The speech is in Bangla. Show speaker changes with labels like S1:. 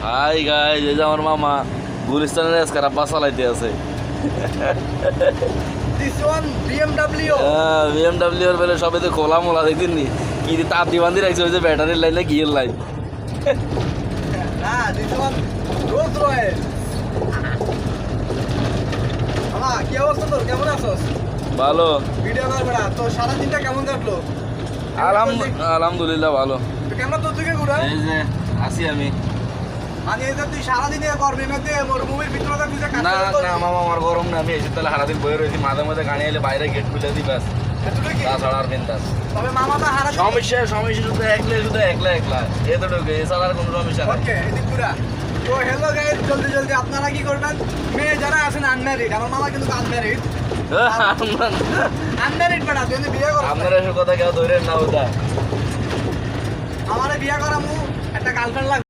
S1: হাই গাইস, এই যে আমার মামা গুলিস্তানের এসকার বাস চালাইতে আছে।
S2: This one BMW.
S1: BMW এর বেলে সবে তো খোলা মোলা দেখদিন নি কি তাপ দি বান্ধি রাখছে, ওই যে ব্যাটারির লাইন না gear line.
S2: Nah, this one Rolls Royce. মামা কি অবস্থা তোর, কেমন আছোস?
S1: ভালো,
S2: ভিডিও কর বেড়া, তো সারা দিনটা কেমন কাটলো?
S1: আলহামদুলিল্লাহ ভালো।
S2: তো কেমন তোর দিকে ঘুরা?
S1: এই যে আসি আমি।
S2: মানে এই যে তুই সারাদিনে গরমের মধ্যে মরুভূমির ভিতরে খুঁজে
S1: না
S2: কাটতে
S1: না মামা, আমার গরম না, আমি এসে তাহলে সারাদিন বয়ে রয়েছি, মাঝে মাঝে গাড়ি এলে বাইরে গেট খুলে দিই ব্যাস, তাছাড়া আর বিন্দাস।
S2: তবে মামা তো হারা
S1: সমস্যা শুধু একলা এতটুকু, এছাড়া আর কোনো সমস্যা নেই।
S2: ওকে এদিক ঘুরা। তো হ্যালো গাইস, জলদি জলদি আপনারা কি করবেন, মেয়ে যারা আছেন আনম্যারিড, আমার মামা কিন্তু আনম্যারিড বেটা, তুই যদি বিয়ে করো
S1: আপনারা এসব কথা কেউ ধরেন না, ওটা
S2: আমারে বিয়ে করামু, একটা গার্লফ্রেন্ড লাগবে।